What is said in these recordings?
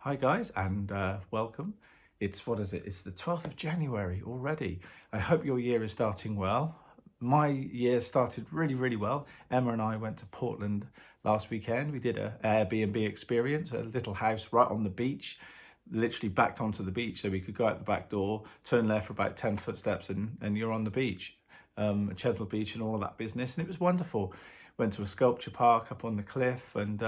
Hi guys, and welcome. What is it? It's the 12th of January already. I hope your year is starting well. My year started really, really well. Emma and I went to Portland last weekend. We did an Airbnb experience, a little house right on the beach, literally backed onto the beach so we could go out the back door, turn left for about 10 footsteps and you're on the beach, Chesil Beach and all of that business. And it was wonderful. Went to a sculpture park up on the cliff and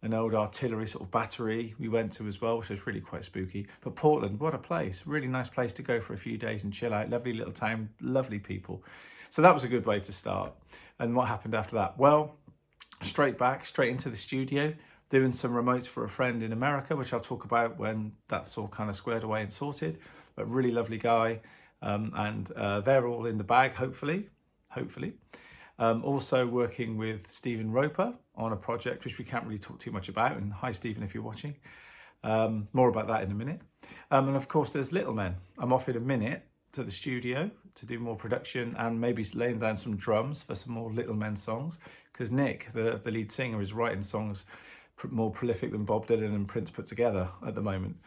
an old artillery sort of battery we went to as well, which was really quite spooky. But Portland, what a place. Really nice place to go for a few days and chill out. Lovely little town, lovely people. So that was a good way to start. And what happened after that? Well, straight into the studio, doing some remotes for a friend in America, which I'll talk about when that's all kind of squared away and sorted. But really lovely guy. And they're all in the bag, hopefully. Also working with Stephen Roper on a project which we can't really talk too much about. And hi, Stephen, if you're watching. More about that in a minute. And of course, there's Little Men. I'm off in a minute to the studio to do more production and maybe laying down some drums for some more Little Men songs. Because Nick, the lead singer, is writing songs more prolific than Bob Dylan and Prince put together at the moment.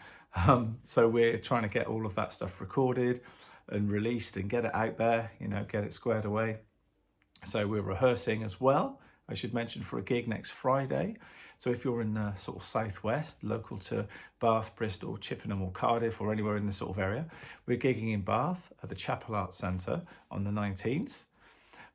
So we're trying to get all of that stuff recorded and released and get it out there, get it squared away. So we're rehearsing as well, I should mention, for a gig next Friday. So if you're in the sort of southwest, local to Bath, Bristol, Chippenham or Cardiff or anywhere in this sort of area, we're gigging in Bath at the Chapel Arts Centre on the 19th.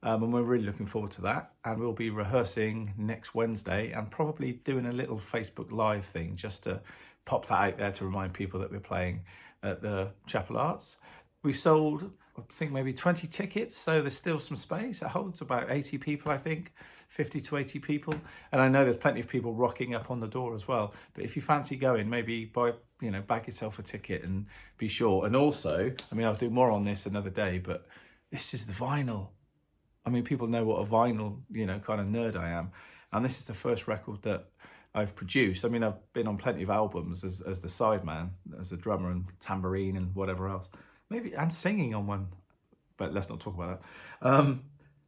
And we're really looking forward to that. And we'll be rehearsing next Wednesday and probably doing a little Facebook Live thing just to pop that out there to remind people that we're playing at the Chapel Arts. We've sold, I think, maybe 20 tickets, so there's still some space. It holds about 80 people, I think, 50 to 80 people. And I know there's plenty of people rocking up on the door as well. But if you fancy going, maybe bag yourself a ticket and be sure. And also, I'll do more on this another day, but this is the vinyl. People know what a vinyl, kind of nerd I am. And this is the first record that I've produced. I've been on plenty of albums as the sideman, as a drummer and tambourine and whatever else. Maybe, and singing on one, but let's not talk about that.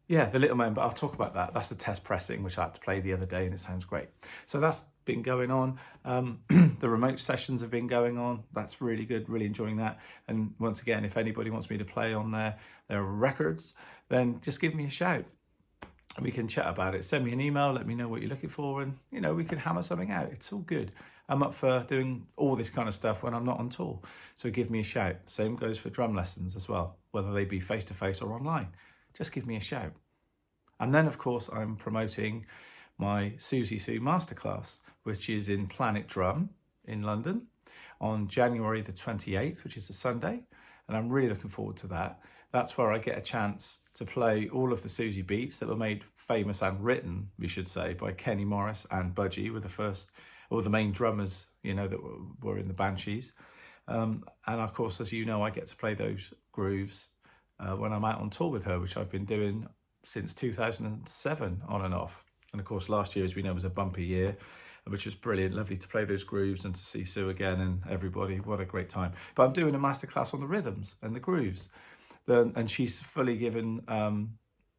The Little Men, but I'll talk about that. That's the test pressing, which I had to play the other day, and it sounds great. So that's been going on. The remote sessions have been going on. That's really good, really enjoying that. And once again, if anybody wants me to play on their records, then just give me a shout. We can chat about it. Send me an email, let me know what you're looking for, and we can hammer something out. It's all good. I'm up for doing all this kind of stuff when I'm not on tour. So give me a shout. Same goes for drum lessons as well, whether they be face-to-face or online. Just give me a shout. And then, of course, I'm promoting my Susie Sue Masterclass, which is in Planet Drum in London on January the 28th, which is a Sunday. And I'm really looking forward to that. That's where I get a chance to play all of the Susie beats that were made famous and written, we should say, by Kenny Morris and Budgie, were the main drummers, that were in the Banshees. And of course, as you know, I get to play those grooves when I'm out on tour with her, which I've been doing since 2007 on and off. And of course, last year, as we know, was a bumpy year, which was brilliant. Lovely to play those grooves and to see Sue again and everybody. What a great time. But I'm doing a masterclass on the rhythms and the grooves. And she's fully given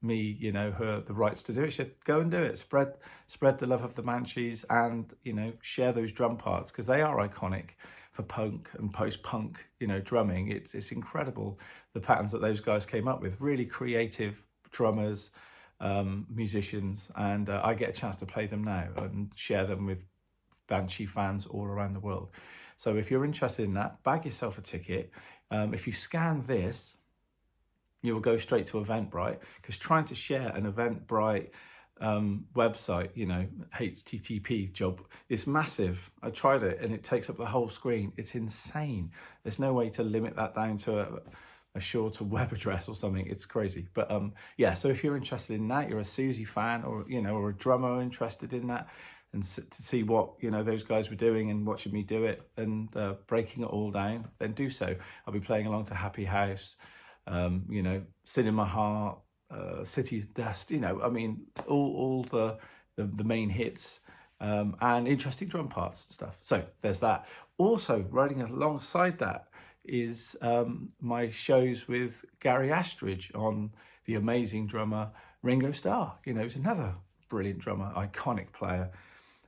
me, her the rights to do it. She said, go and do it. Spread the love of the Banshees and, share those drum parts because they are iconic for punk and post-punk, drumming. It's incredible the patterns that those guys came up with. Really creative drummers, musicians, and I get a chance to play them now and share them with Banshee fans all around the world. So if you're interested in that, bag yourself a ticket. If you scan this, you will go straight to Eventbrite, because trying to share an Eventbrite website, HTTP job, is massive. I tried it and it takes up the whole screen. It's insane. There's no way to limit that down to a shorter web address or something. It's crazy. But so if you're interested in that, you're a Susie fan or a drummer interested in that, and to see what those guys were doing and watching me do it and breaking it all down, then do so. I'll be playing along to Happy House, Sin in My Heart, City's Dust, all the main hits, and interesting drum parts and stuff. So there's that. Also, riding alongside that is my shows with Gary Astridge on the amazing drummer Ringo Starr. He's another brilliant drummer, iconic player.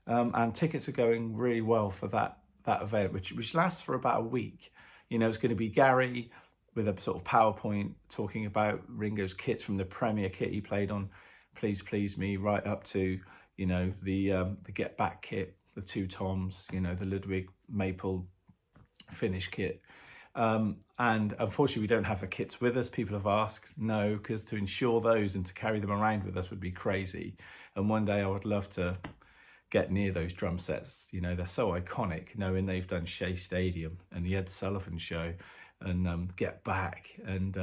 And tickets are going really well for that that event, which lasts for about a week. You know, it's going to be Gary with a sort of PowerPoint talking about Ringo's kits, from the Premier kit he played on Please Please Me right up to, you know, the Get Back kit, the two toms, you know, the Ludwig Maple finish kit. And unfortunately, we don't have the kits with us. People have asked, no, because to insure those and to carry them around with us would be crazy. And one day I would love to get near those drum sets. You know, they're so iconic, knowing they've done Shea Stadium and the Ed Sullivan Show and Get Back, and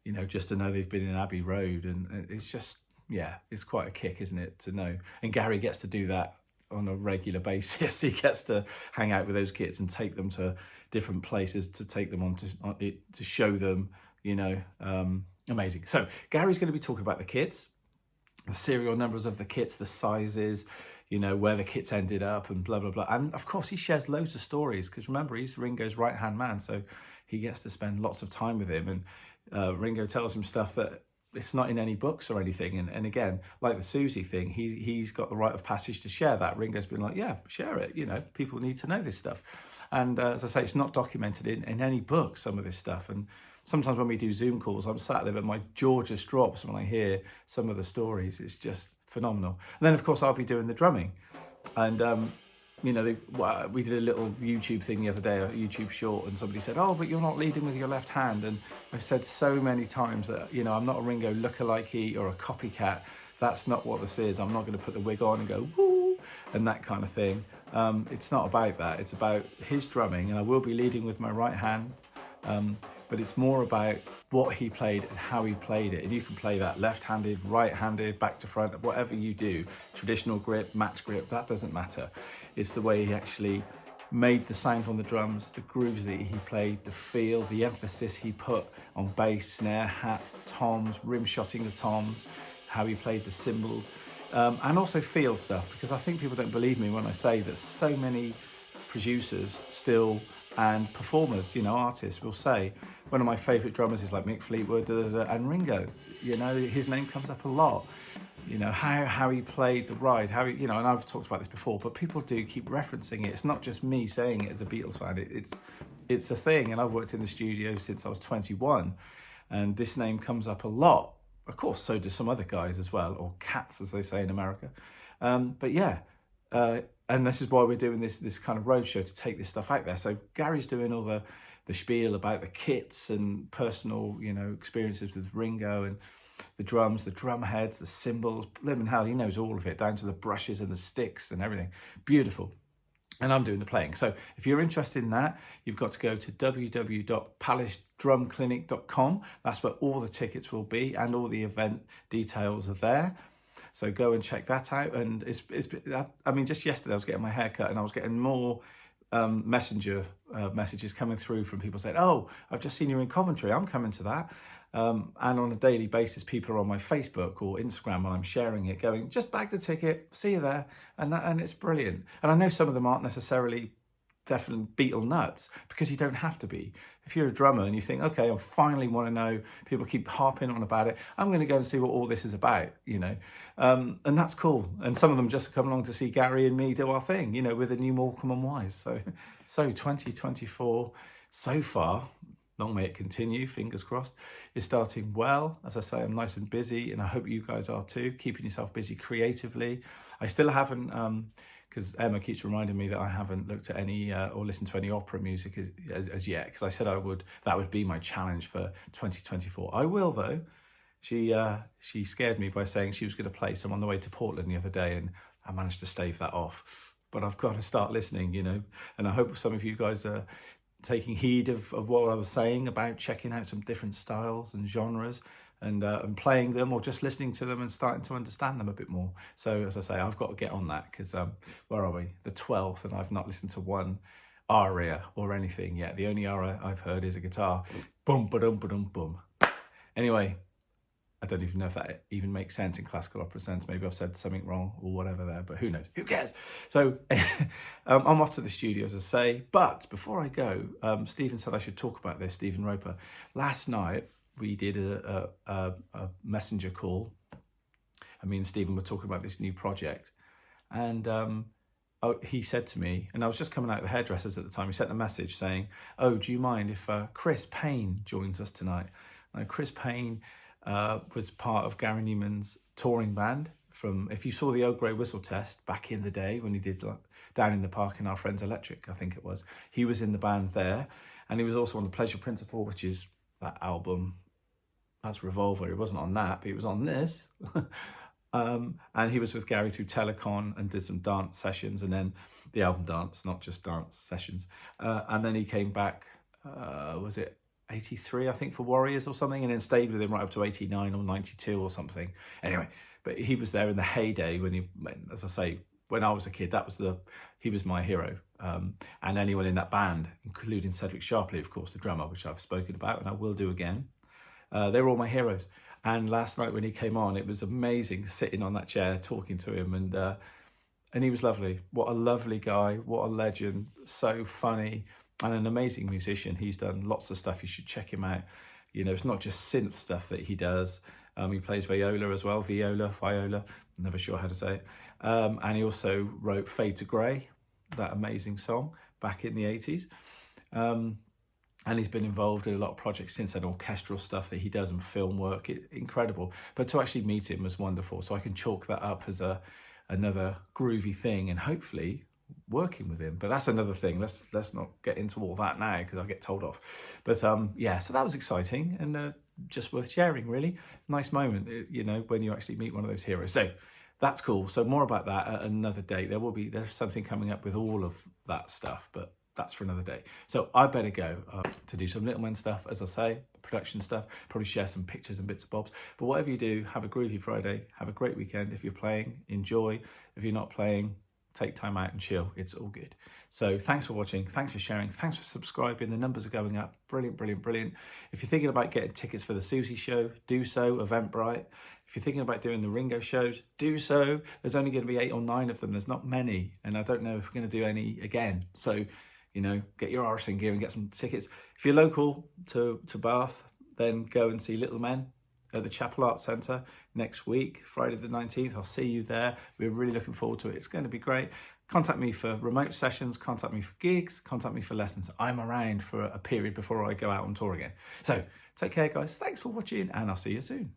you know, just to know they've been in Abbey Road, and it's just, yeah, it's quite a kick, isn't it, to know. And Gary gets to do that on a regular basis. He gets to hang out with those kids and take them to different places, to take them on to show them, you know, amazing. So Gary's going to be talking about the kits, the serial numbers of the kits, the sizes, you know, where the kits ended up, and blah, blah, blah. And of course, he shares loads of stories, because remember, he's Ringo's right-hand man, so he gets to spend lots of time with him. And Ringo tells him stuff that it's not in any books or anything. And again, like the Susie thing, he's got the right of passage to share that. Ringo's been like, yeah, share it. You know, people need to know this stuff. And as I say, it's not documented in any book, some of this stuff. And sometimes when we do Zoom calls, I'm sat there and my jaw just drops when I hear some of the stories. It's just phenomenal. And then, of course, I'll be doing the drumming. And, you know, we did a little YouTube thing the other day, a YouTube short, and somebody said, oh, but you're not leading with your left hand. And I've said so many times that, you know, I'm not a Ringo lookalike or a copycat. That's not what this is. I'm not going to put the wig on and go, woo, and that kind of thing. It's not about that. It's about his drumming, and I will be leading with my right hand. But it's more about what he played and how he played it. And you can play that left-handed, right-handed, back to front, whatever you do, traditional grip, match grip, that doesn't matter. It's the way he actually made the sound on the drums, the grooves that he played, the feel, the emphasis he put on bass, snare, hats, toms, rim shotting the toms, how he played the cymbals, and also field stuff, because I think people don't believe me when I say that so many producers still, and performers, you know, artists will say, one of my favourite drummers is like Mick Fleetwood, and Ringo, you know, his name comes up a lot. You know, how he played the ride, how he, you know, and I've talked about this before, but people do keep referencing it. It's not just me saying it as a Beatles fan, it's a thing. And I've worked in the studio since I was 21, and this name comes up a lot. Of course, so do some other guys as well, or cats, as they say in America. But yeah, and this is why we're doing this kind of roadshow, to take this stuff out there. So Gary's doing all the spiel about the kits and personal, you know, experiences with Ringo and the drums, the drum heads, the cymbals, blimmin' hell, he knows all of it, down to the brushes and the sticks and everything. Beautiful. And I'm doing the playing. So if you're interested in that, you've got to go to www.palacedrumclinic.com. That's where all the tickets will be, and all the event details are there. So go and check that out. And I mean, just yesterday I was getting my hair cut, and I was getting more messenger messages coming through from people saying, oh, I've just seen you in Coventry, I'm coming to that. And on a daily basis, people are on my Facebook or Instagram when I'm sharing it, going, just bag the ticket, see you there. And it's brilliant. And I know some of them aren't necessarily definitely Beatle nuts, because you don't have to be. If you're a drummer and you think, okay, I finally want to know, people keep harping on about it, I'm going to go and see what all this is about, you know. And that's cool. And some of them just come along to see Gary and me do our thing, you know, with the new Morecambe and Wise. So 2024 so far, long may it continue, fingers crossed, is starting well. As I say, I'm nice and busy, and I hope you guys are too, keeping yourself busy creatively. I still haven't, because Emma keeps reminding me that I haven't looked at any or listened to any opera music as yet, because I said I would. That would be my challenge for 2024. I will, though. She scared me by saying she was going to play some on the way to Portland the other day, and I managed to stave that off. But I've got to start listening, you know, and I hope some of you guys are taking heed of what I was saying about checking out some different styles and genres, and playing them, or just listening to them and starting to understand them a bit more. So as I say, I've got to get on that, because where are we? The 12th, and I've not listened to one aria or anything yet. The only aria I've heard is a guitar. Boom, ba-dum, ba-dum, boom. Anyway, I don't even know if that even makes sense in classical opera sense. Maybe I've said something wrong or whatever there, but who knows? Who cares? So I'm off to the studio, as I say. But before I go, Stephen said I should talk about this, Stephen Roper. Last night, we did a messenger call. And me and Stephen were talking about this new project. And he said to me, and I was just coming out of the hairdressers at the time, he sent a message saying, oh, do you mind if Chris Payne joins us tonight? Now, Chris Payne was part of Gary Newman's touring band from, if you saw the Old Grey Whistle Test back in the day when he did Down in the Park in Our Friends Electric, I think it was, he was in the band there. And he was also on The Pleasure Principle, which is that album, that's Revolver. He wasn't on that, but he was on this. And he was with Gary through Telecon and did some dance sessions, and then the album Dance, not just dance sessions. And then he came back, was it 83, I think, for Warriors or something, and then stayed with him right up to 89 or 92 or something. Anyway, but he was there in the heyday when as I say, when I was a kid, he was my hero. And anyone in that band, including Cedric Sharpley, of course, the drummer, which I've spoken about and I will do again. They were all my heroes. And last night when he came on, it was amazing sitting on that chair, talking to him. And he was lovely. What a lovely guy. What a legend. So funny. And an amazing musician. He's done lots of stuff. You should check him out. You know, it's not just synth stuff that he does. He plays viola as well. Viola. I'm never sure how to say it. And he also wrote Fade to Grey, that amazing song back in the 80s. And he's been involved in a lot of projects since then, orchestral stuff that he does and film work, incredible. But to actually meet him was wonderful. So I can chalk that up as another groovy thing and hopefully working with him. But that's another thing. Let's not get into all that now because I'll get told off. But yeah, so that was exciting and just worth sharing, really. Nice moment, you know, when you actually meet one of those heroes. So that's cool. So more about that at another date. There's something coming up with all of that stuff, but that's for another day. So I better go to do some Little Men stuff, as I say, production stuff, probably share some pictures and bits and bobs. But whatever you do, have a groovy Friday, have a great weekend. If you're playing, enjoy. If you're not playing, take time out and chill. It's all good. So thanks for watching. Thanks for sharing. Thanks for subscribing. The numbers are going up. Brilliant, brilliant, brilliant. If you're thinking about getting tickets for the Susie show, do so, Eventbrite. If you're thinking about doing the Ringo shows, do so. There's only going to be 8 or 9 of them. There's not many. And I don't know if we're going to do any again. So, you know, get your arse in gear and get some tickets. If you're local to Bath, then go and see Little Men at the Chapel Arts Centre next week, Friday the 19th. I'll see you there. We're really looking forward to it. It's going to be great. Contact me for remote sessions, contact me for gigs, contact me for lessons. I'm around for a period before I go out on tour again. So take care, guys. Thanks for watching, and I'll see you soon.